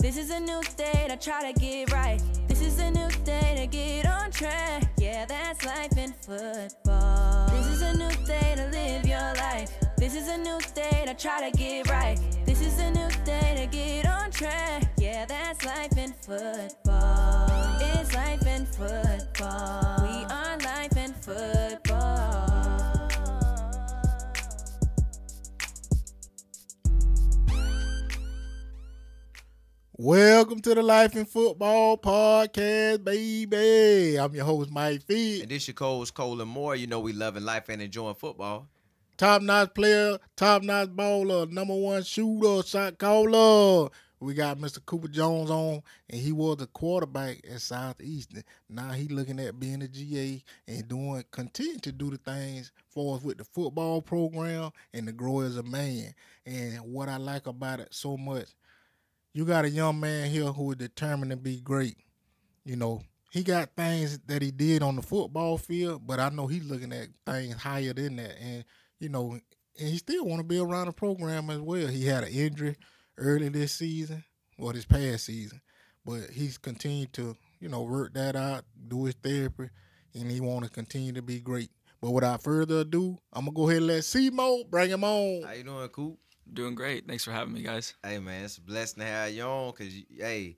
This is a new state, I try to get right. This is a new day to get on track. Yeah, that's life in football. This is a new day to live your life. This is a new state, I try to get right. This is a new day to get on track. Yeah, that's life in football. It's life in football. We are life in football. Welcome to the Life in Football podcast, baby. I'm your host, Mike Feed. And this your co-host, Colin Moore. You know we loving life and enjoying football. Top-notch player, top-notch baller, number one shooter, shot caller. We got Mr. Cooper Jones on, and he was the quarterback at Southeastern. Now he looking at being a GA and continue to do the things for us with the football program and to grow as a man. And what I like about it so much, you got a young man here who is determined to be great. You know, he got things that he did on the football field, but I know he's looking at things higher than that. And, you know, and he still want to be around the program as well. He had an injury early this season, or this past season, but he's continued to, you know, work that out, do his therapy, and he want to continue to be great. But without further ado, I'm going to go ahead and let C-Mo bring him on. How you doing, Coop? Doing great. Thanks for having me, guys. Hey, man, it's a blessing to have you on because, hey,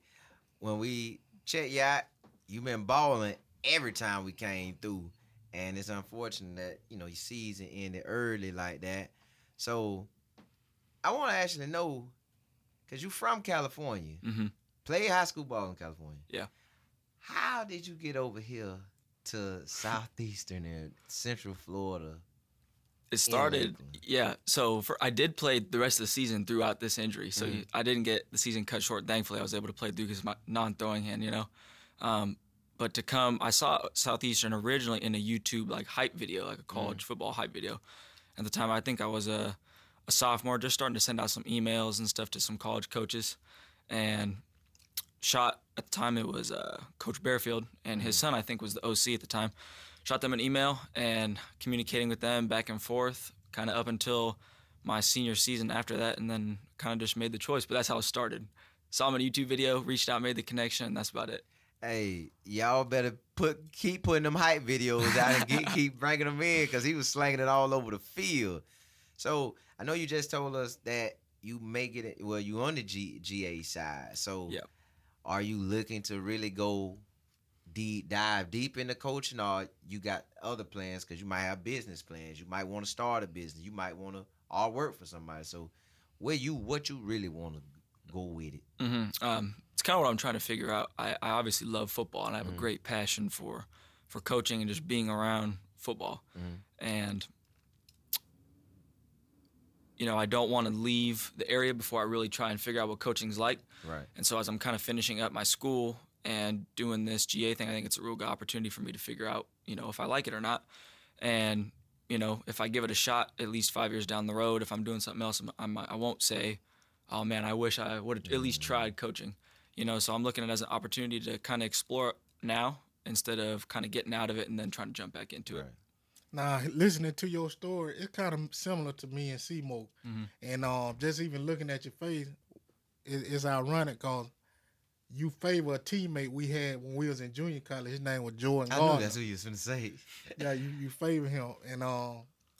when we check you out, you've been balling every time we came through. And it's unfortunate that, you know, your season ended early like that. So I want to actually know, because you're from California, play high school ball in California. Yeah. How did you get over here to Southeastern and Central Florida? It started, so I did play the rest of the season throughout this injury. So I didn't get the season cut short. Thankfully, I was able to play through because of my non-throwing hand, you know. But to come, I saw Southeastern originally in a YouTube like hype video, like a college football hype video. At the time, I think I was a sophomore, just starting to send out some emails and stuff to some college coaches. And shot, at the time, it was Coach Bearfield, and his son, I think, was the OC at the time. Shot them an email and communicating with them back and forth, kind of up until my senior season after that, and then kind of just made the choice. But that's how it started. Saw him in a YouTube video, reached out, made the connection, and that's about it. Hey, y'all better keep putting them hype videos out and keep bringing them in because he was slanging it all over the field. So I know you just told us that you make it, well, you on the GA side. So are you looking to really go dive deep into coaching, or you got other plans because you might have business plans? You might want to start a business. You might want to all work for somebody. So what you really want to go with it? It's kind of what I'm trying to figure out. I obviously love football, and I have a great passion for coaching and just being around football. And, you know, I don't want to leave the area before I really try and figure out what coaching's like. Right. And so as I'm kind of finishing up my school and doing this GA thing, I think it's a real good opportunity for me to figure out, you know, if I like it or not. And, you know, if I give it a shot at least 5 years down the road, if I'm doing something else, I won't say, oh, man, I wish I would have at least tried coaching. You know, so I'm looking at it as an opportunity to kind of explore it now instead of kind of getting out of it and then trying to jump back into it. Now, listening to your story, it's kind of similar to me and C-Mo. And just even looking at your face, it's ironic because you favor a teammate we had when we was in junior college. His name was Jordan Gardner. I knew that's who you was going to say. Yeah, you favor him. And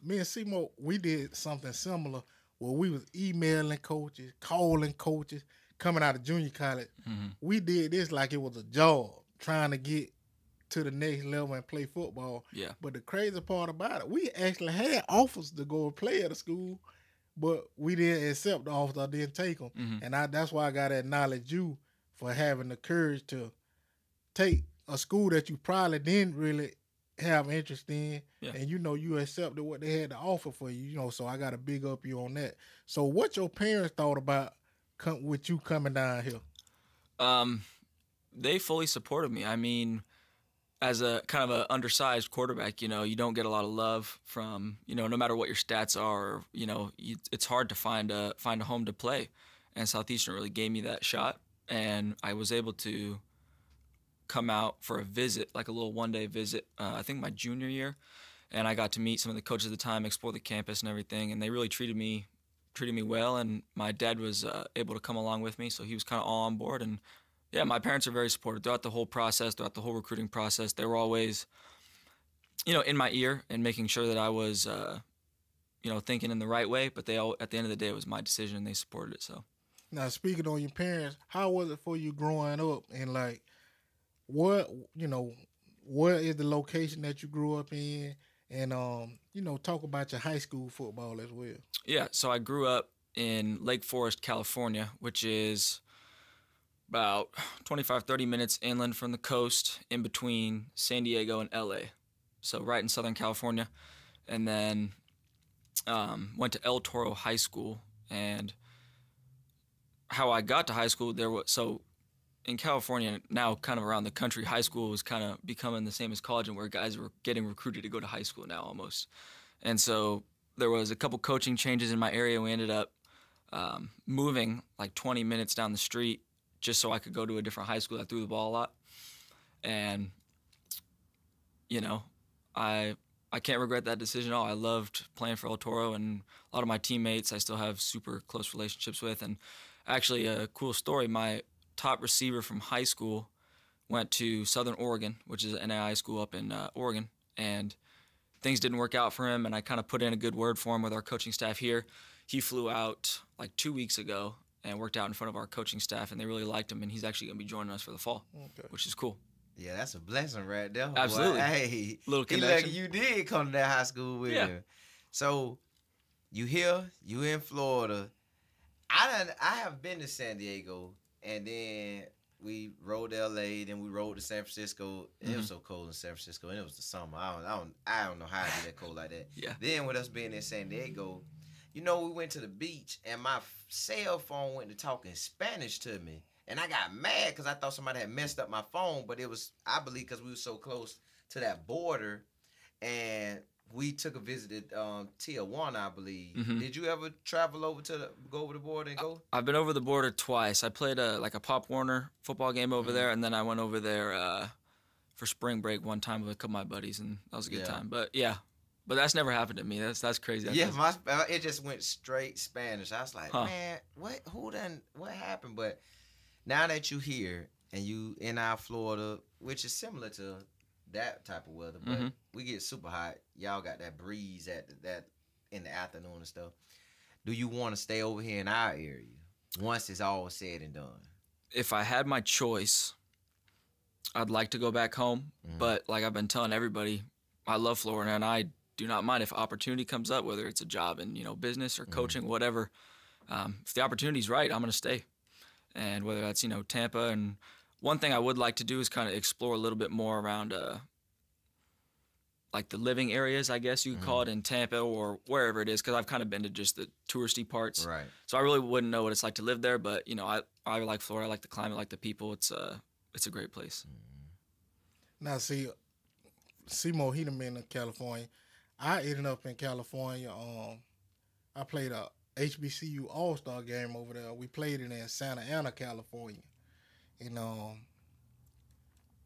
me and C-Mo, we did something similar where we was emailing coaches, calling coaches, coming out of junior college. We did this like it was a job, trying to get to the next level and play football. Yeah. But the crazy part about it, we actually had offers to go and play at a school, but we didn't accept the offers or didn't take them. And that's why I got to acknowledge you for having the courage to take a school that you probably didn't really have interest in, and you know you accepted what they had to offer for you. You know, so I got to big up you on that. So what your parents thought about with you coming down here? They fully supported me. I mean, as a kind of an undersized quarterback, you know, you don't get a lot of love from, you know, no matter what your stats are, you know, it's hard to find a home to play. And Southeastern really gave me that shot, and I was able to come out for a visit, like a little one-day visit, I think my junior year, and I got to meet some of the coaches at the time, explore the campus and everything, and they really treated me treated me well, and my dad was able to come along with me, so he was kind of all on board. And yeah, my parents are very supportive throughout the whole process, throughout the whole recruiting process. They were always, in my ear and making sure that I was, thinking in the right way. But at the end of the day, it was my decision, and they supported it. So. Now, speaking on your parents, how was it for you growing up, and like, where is the location that you grew up in, and talk about your high school football as well. Yeah, so I grew up in Lake Forest, California, which is about 25, 30 minutes inland from the coast, in between San Diego and LA. So right in Southern California. And then went to El Toro High School. And how I got to high school, in California, now kind of around the country, high school was kind of becoming the same as college, and where guys were getting recruited to go to high school now almost. And so there was a couple coaching changes in my area. We ended up moving like 20 minutes down the street just so I could go to a different high school. I threw the ball a lot. And, I can't regret that decision at all. I loved playing for El Toro, and a lot of my teammates I still have super close relationships with. And actually, a cool story, my top receiver from high school went to Southern Oregon, which is an NAIA school up in Oregon, and things didn't work out for him, and I kind of put in a good word for him with our coaching staff here. He flew out like 2 weeks ago and worked out in front of our coaching staff, and they really liked him, and he's actually going to be joining us for the fall, which is cool. Yeah, that's a blessing right there. Absolutely. Boy. Hey, little connection. You did come to that high school with him. So you here, you in Florida. I have been to San Diego, and then we rode to LA, then we rode to San Francisco. It was so cold in San Francisco, and it was the summer. I don't know how it get that cold like that. Yeah. Then with us being in San Diego, we went to the beach, and my cell phone went to talking Spanish to me. And I got mad because I thought somebody had messed up my phone, but it was, I believe, because we were so close to that border, and we took a visit at Tijuana, I believe. Mm-hmm. Did you ever travel go over the border and go? I've been over the border twice. I played a Pop Warner football game over there, and then I went over there for spring break one time with a couple of my buddies, and that was a good time. But but that's never happened to me. That's crazy. It just went straight Spanish. I was like, man, what happened? But now that you here and you in our Florida, which is similar to that type of weather, but we get super hot. Y'all got that breeze that in the afternoon and stuff. Do you want to stay over here in our area once it's all said and done? If I had my choice, I'd like to go back home. But like I've been telling everybody, I love Florida, and I do not mind if opportunity comes up, whether it's a job in business or coaching, whatever. If the opportunity's right, I'm going to stay. And whether that's, Tampa. And one thing I would like to do is kind of explore a little bit more around, like the living areas, I guess you could call it, in Tampa or wherever it is, because I've kind of been to just the touristy parts. Right. So I really wouldn't know what it's like to live there, but, I like Florida. I like the climate, I like the people. It's a great place. Now, see, Seymour, he done been in California. I ended up in California. I played a HBCU All-Star game over there. We played it in Santa Ana, California. And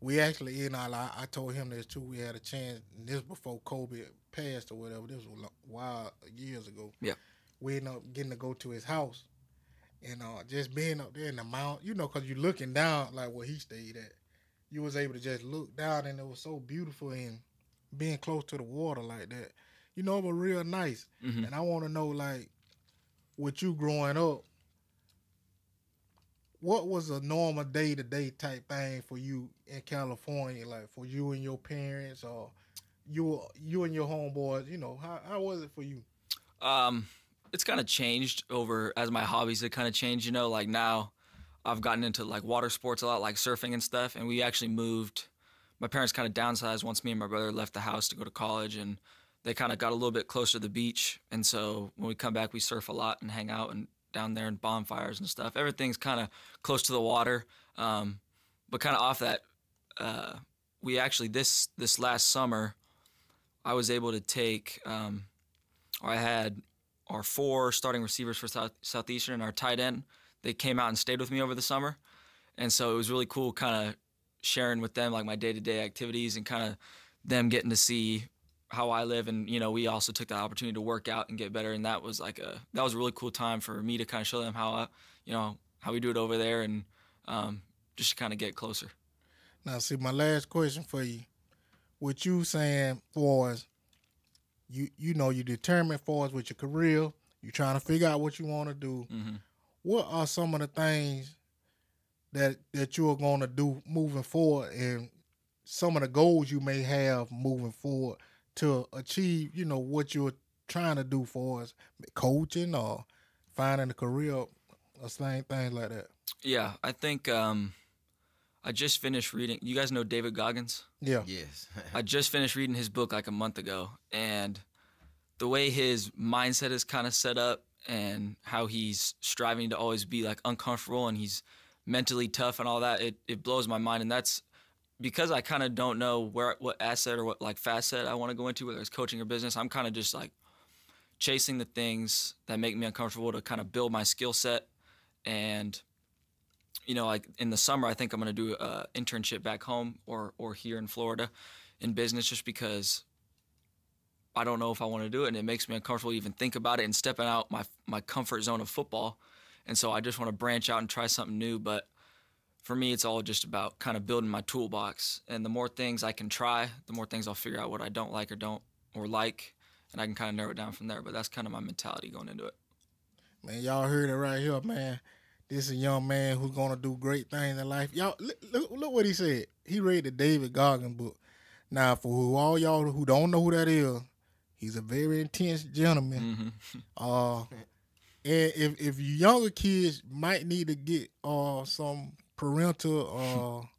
we actually, I told him this too. We had a chance, this before Kobe passed or whatever. This was a while, years ago. Yeah. We ended up getting to go to his house. And just being up there in the mountain, because you're looking down like where he stayed at. You was able to just look down, and it was so beautiful, and being close to the water like that. It was real nice. And I want to know, like, with you growing up, what was a normal day-to-day type thing for you in California, like for you and your parents, or you and your homeboys? How was it for you? It's kind of changed over as my hobbies have kind of changed. Like now I've gotten into like water sports a lot, like surfing and stuff, and we actually moved. My parents kind of downsized once me and my brother left the house to go to college, and they kind of got a little bit closer to the beach. And so when we come back, we surf a lot and hang out and down there and bonfires and stuff. Everything's kind of close to the water. But kind of off that, we actually, this last summer, I was able to take, I had our 4 starting receivers for Southeastern and our tight end. They came out and stayed with me over the summer. And so it was really cool kind of sharing with them like my day-to-day activities and kind of them getting to see how I live, and we also took the opportunity to work out and get better, and that was a really cool time for me to kind of show them how we do it over there, and just to kind of get closer. Now, see, my last question for you, what you saying for us, you determined for us with your career, you trying to figure out what you want to do. Mm-hmm. What are some of the things that you are going to do moving forward, and some of the goals you may have moving forward to achieve, what you're trying to do for us, coaching or finding a career or same things like that? Yeah, I think I just finished reading. You guys know David Goggins? Yeah. Yes. I just finished reading his book like a month ago, and the way his mindset is kind of set up and how he's striving to always be like uncomfortable and he's mentally tough and all that, it blows my mind. And that's because I kind of don't know what asset or what like facet I want to go into, whether it's coaching or business. I'm kind of just like chasing the things that make me uncomfortable to kind of build my skill set. And like in the summer, I think I'm going to do an internship back home or here in Florida in business, just because I don't know if I want to do it, and it makes me uncomfortable to even think about it and stepping out my comfort zone of football. And so I just want to branch out and try something new. But for me, it's all just about kind of building my toolbox. And the more things I can try, the more things I'll figure out what I don't like or like, and I can kind of narrow it down from there. But that's kind of my mentality going into it. Man, y'all heard it right here, man. This is a young man who's going to do great things in life. Y'all, look what he said. He read the David Goggins book. Now, for all y'all who don't know who that is, he's a very intense gentleman. Mm-hmm. And if you younger kids might need to get some parental,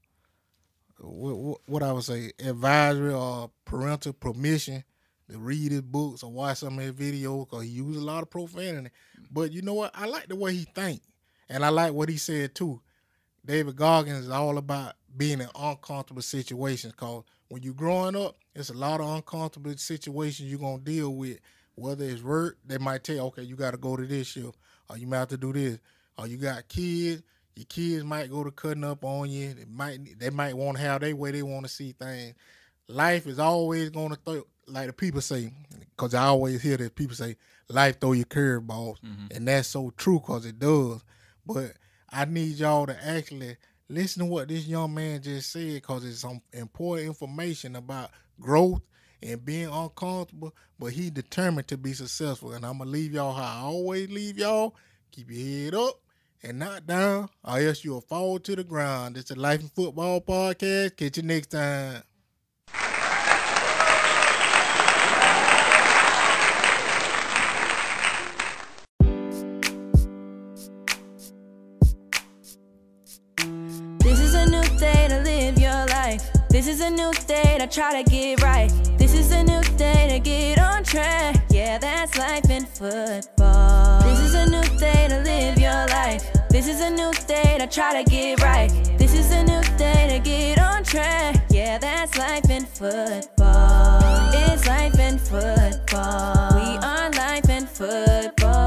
what I would say, advisory or parental permission to read his books or watch some of his videos, because he uses a lot of profanity. But you know what? I like the way he thinks. And I like what he said, too. David Goggins is all about being in uncomfortable situations, because when you're growing up, it's a lot of uncomfortable situations you're going to deal with. Whether it's work, they might tell you, okay, you got to go to this shift, or you might have to do this. Or you got kids, your kids might go to cutting up on you. They might want to have their way they want to see things. Life is always going to throw, like the people say, because I always hear that people say, life throw you curveballs. Mm-hmm. And that's so true, because it does. But I need y'all to actually listen to what this young man just said, because it's some important information about growth and being uncomfortable, but he determined to be successful. And I'm going to leave y'all how I always leave y'all. Keep your head up and not down, or else you'll fall to the ground. It's the Life in Football Podcast. Catch you next time. This is a new day to try to get right. This is a new day to get on track. Yeah, that's life in football. This is a new day to live your life. This is a new day to try to get right. This is a new day to get on track. Yeah, that's life in football. It's life in football. We are life in football.